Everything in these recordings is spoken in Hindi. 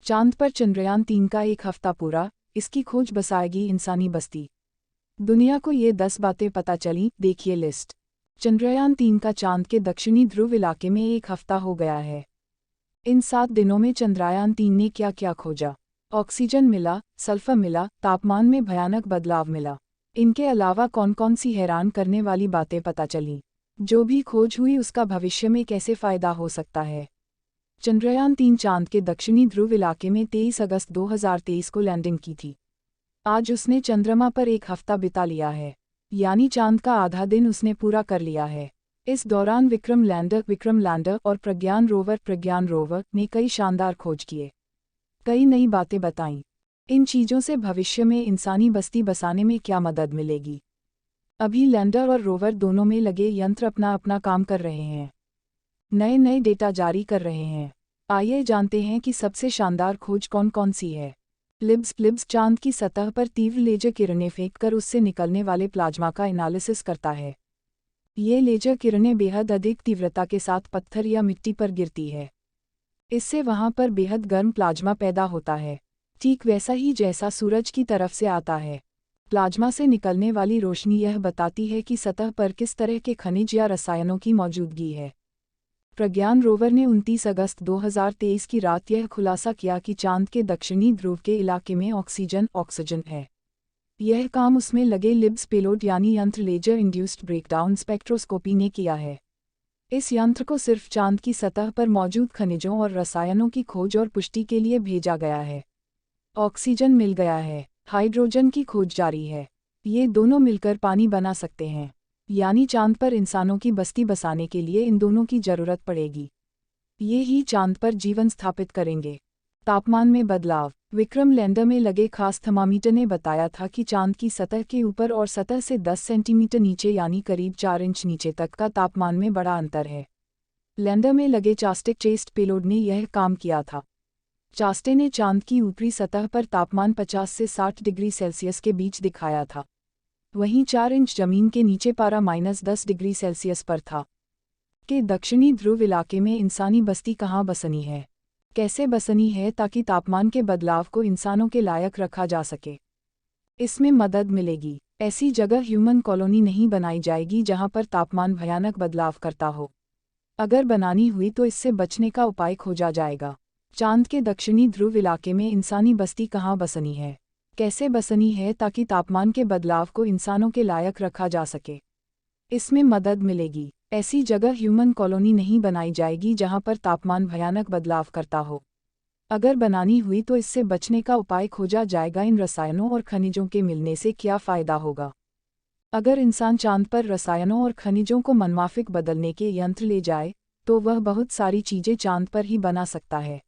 चांद पर चंद्रयान-3 का एक हफ्ता पूरा, इसकी खोज बसाएगी इंसानी बस्ती। दुनिया को ये 10 बातें पता चलीं, देखिए लिस्ट। चंद्रयान-3 का चांद के दक्षिणी ध्रुव इलाके में एक हफ्ता हो गया है। इन 7 दिनों में चंद्रयान-3 ने क्या क्या खोजा? ऑक्सीजन मिला, सल्फर मिला, तापमान में भयानक बदलाव मिला। इनके अलावा कौन कौन सी हैरान करने वाली बातें पता चलीं? जो भी खोज हुई उसका भविष्य में कैसे फ़ायदा हो सकता है? चंद्रयान-3 चांद के दक्षिणी ध्रुव इलाके में 23 अगस्त 2023 को लैंडिंग की थी। आज उसने चंद्रमा पर एक हफ्ता बिता लिया है, यानी चांद का आधा दिन उसने पूरा कर लिया है। इस दौरान विक्रम लैंडर और प्रज्ञान रोवर ने कई शानदार खोज किए, कई नई बातें बताईं। इन चीज़ों से भविष्य में इंसानी बस्ती बसाने में क्या मदद मिलेगी? अभी लैंडर और रोवर दोनों में लगे यंत्र अपना अपना काम कर रहे हैं, नए नए डेटा जारी कर रहे हैं। आइए जानते हैं कि सबसे शानदार खोज कौन कौन सी है। लिब्स चांद की सतह पर तीव्र लेजर किरणें फेंककर उससे निकलने वाले प्लाज्मा का एनालिसिस करता है। ये लेजर किरणें बेहद अधिक तीव्रता के साथ पत्थर या मिट्टी पर गिरती है। इससे वहां पर बेहद गर्म प्लाज्मा पैदा होता है, ठीक वैसा ही जैसा सूरज की तरफ से आता है। प्लाज्मा से निकलने वाली रोशनी यह बताती है कि सतह पर किस तरह के खनिज या रसायनों की मौजूदगी है। प्रज्ञान रोवर ने 29 अगस्त 2023 की रात यह खुलासा किया कि चांद के दक्षिणी ध्रुव के इलाके में ऑक्सीजन है। यह काम उसमें लगे लिब्स पेलोड यानी यंत्र लेजर इंड्यूस्ड ब्रेकडाउन स्पेक्ट्रोस्कोपी ने किया है। इस यंत्र को सिर्फ चांद की सतह पर मौजूद खनिजों और रसायनों की खोज और पुष्टि के लिए भेजा गया है। ऑक्सीजन मिल गया है, हाइड्रोजन की खोज जारी है। ये दोनों मिलकर पानी बना सकते हैं, यानी चांद पर इंसानों की बस्ती बसाने के लिए इन दोनों की जरूरत पड़ेगी। ये ही चांद पर जीवन स्थापित करेंगे। तापमान में बदलाव। विक्रम लैंडर में लगे खास थर्मामीटर ने बताया था कि चांद की सतह के ऊपर और सतह से 10 सेंटीमीटर नीचे यानी करीब 4 इंच नीचे तक का तापमान में बड़ा अंतर है। लैंडर में लगे चास्ट पेलोड ने यह काम किया था। चास्टे ने चांद की ऊपरी सतह पर तापमान 50 से 60 डिग्री सेल्सियस के बीच दिखाया था, वहीं 4 इंच जमीन के नीचे पारा -10 डिग्री सेल्सियस पर था। के दक्षिणी ध्रुव इलाके में इंसानी बस्ती कहाँ बसनी है, कैसे बसनी है ताकि तापमान के बदलाव को इंसानों के लायक रखा जा सके? इसमें मदद मिलेगी। ऐसी जगह ह्यूमन कॉलोनी नहीं बनाई जाएगी जहां पर तापमान भयानक बदलाव करता हो। अगर बनानी हुई तो इससे बचने का उपाय खोजा जाएगा। चांद के दक्षिणी ध्रुव इलाके में इंसानी बस्ती कहाँ बसनी है, कैसे बसनी है ताकि तापमान के बदलाव को इंसानों के लायक रखा जा सके? इसमें मदद मिलेगी। ऐसी जगह ह्यूमन कॉलोनी नहीं बनाई जाएगी जहां पर तापमान भयानक बदलाव करता हो। अगर बनानी हुई तो इससे बचने का उपाय खोजा जाएगा। इन रसायनों और खनिजों के मिलने से क्या फ़ायदा होगा? अगर इंसान चांद पर रसायनों और खनिजों को मनमाफिक बदलने के यंत्र ले जाए तो वह बहुत सारी चीज़ें चांद पर ही बना सकता है।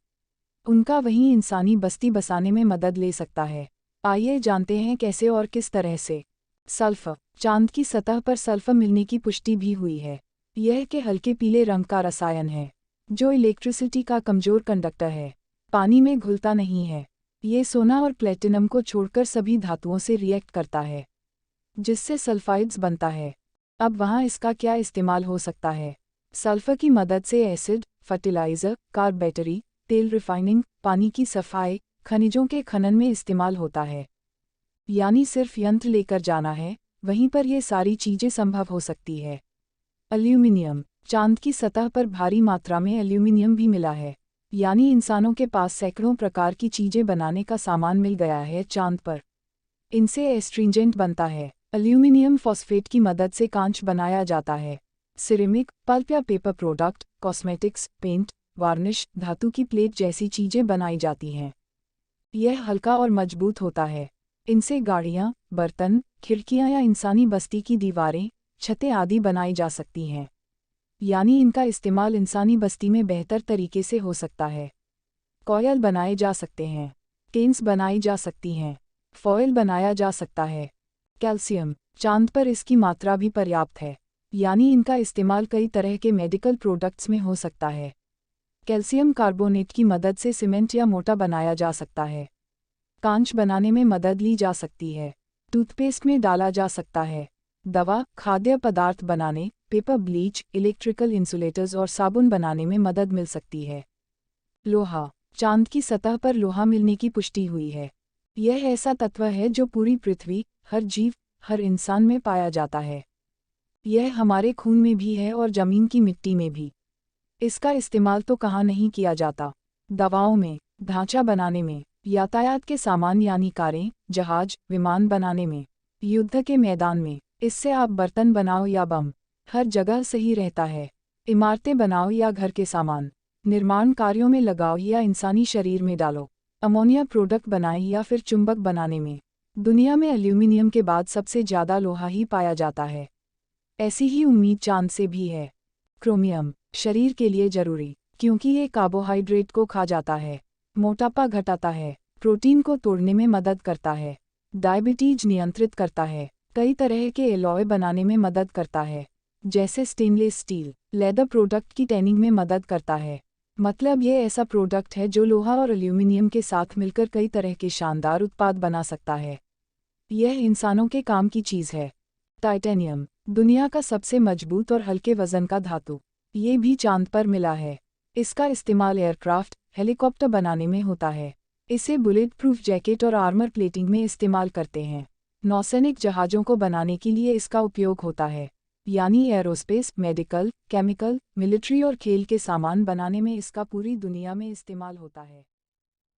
उनका वहीं इंसानी बस्ती बसाने में मदद ले सकता है। आइए जानते हैं कैसे और किस तरह से। सल्फर। चांद की सतह पर सल्फर मिलने की पुष्टि भी हुई है। यह के हल्के पीले रंग का रसायन है जो इलेक्ट्रिसिटी का कमजोर कंडक्टर है, पानी में घुलता नहीं है। ये सोना और प्लेटिनम को छोड़कर सभी धातुओं से रिएक्ट करता है, जिससे सल्फाइड्स बनता है। अब वहाँ इसका क्या इस्तेमाल हो सकता है? सल्फर की मदद से एसिड, फर्टिलाइज़र, कार बैटरी, तेल रिफाइनिंग, पानी की सफाई, खनिजों के खनन में इस्तेमाल होता है। यानी सिर्फ यंत्र लेकर जाना है, वहीं पर ये सारी चीज़ें संभव हो सकती है। एल्यूमिनियम। चांद की सतह पर भारी मात्रा में एल्यूमिनियम भी मिला है, यानी इंसानों के पास सैकड़ों प्रकार की चीज़ें बनाने का सामान मिल गया है चांद पर। इनसे एस्ट्रिंजेंट बनता है। एल्यूमिनियम फॉस्फेट की मदद से कांच बनाया जाता है। सिरेमिक, पल्प या paper product, cosmetics, paint, varnish, धातु की प्लेट जैसी चीज़ें बनाई जाती हैं। यह हल्का और मजबूत होता है। इनसे गाड़ियाँ, बर्तन, खिड़कियाँ या इंसानी बस्ती की दीवारें, छतें आदि बनाई जा सकती हैं। यानी इनका इस्तेमाल इंसानी बस्ती में बेहतर तरीके से हो सकता है। कॉयल बनाए जा सकते हैं, केन्स बनाई जा सकती हैं, फॉयल बनाया जा सकता है। कैल्शियम। चांद पर इसकी मात्रा भी पर्याप्त है, यानी इनका इस्तेमाल कई तरह के मेडिकल प्रोडक्ट्स में हो सकता है। कैल्शियम कार्बोनेट की मदद से सीमेंट या मोटा बनाया जा सकता है। कांच बनाने में मदद ली जा सकती है। टूथपेस्ट में डाला जा सकता है। दवा, खाद्य पदार्थ बनाने, पेपर ब्लीच, इलेक्ट्रिकल इंसुलेटर्स और साबुन बनाने में मदद मिल सकती है। लोहा। चांद की सतह पर लोहा मिलने की पुष्टि हुई है। यह ऐसा तत्व है जो पूरी पृथ्वी, हर जीव, हर इंसान में पाया जाता है। यह हमारे खून में भी है और जमीन की मिट्टी में भी। इसका इस्तेमाल तो कहाँ नहीं किया जाता। दवाओं में, ढांचा बनाने में, यातायात के सामान यानी कारें, जहाज, विमान बनाने में, युद्ध के मैदान में। इससे आप बर्तन बनाओ या बम, हर जगह सही रहता है। इमारतें बनाओ या घर के सामान, निर्माण कार्यों में लगाओ या इंसानी शरीर में डालो। अमोनिया प्रोडक्ट बनाए या फिर चुंबक बनाने में। दुनिया में एल्यूमिनियम के बाद सबसे ज़्यादा लोहा ही पाया जाता है। ऐसी ही उम्मीद चांद से भी है। क्रोमियम, शरीर के लिए जरूरी, क्योंकि ये कार्बोहाइड्रेट को खा जाता है, मोटापा घटाता है, प्रोटीन को तोड़ने में मदद करता है, डायबिटीज नियंत्रित करता है, कई तरह के एलॉय बनाने में मदद करता है, जैसे स्टेनलेस स्टील, लेदर प्रोडक्ट की टैनिंग में मदद करता है। मतलब ये ऐसा प्रोडक्ट है जो लोहा और एल्यूमिनियम के साथ मिलकर कई तरह के शानदार उत्पाद बना सकता है। यह इंसानों के काम की चीज़ है। टाइटेनियम, दुनिया का सबसे मजबूत और हल्के वजन का धातु, ये भी चांद पर मिला है। इसका इस्तेमाल एयरक्राफ्ट, हेलीकॉप्टर बनाने में होता है। इसे बुलेट प्रूफ जैकेट और आर्मर प्लेटिंग में इस्तेमाल करते हैं। नौसैनिक जहाज़ों को बनाने के लिए इसका उपयोग होता है, यानी एरोस्पेस, मेडिकल, केमिकल, मिलिट्री और खेल के सामान बनाने में इसका पूरी दुनिया में इस्तेमाल होता है।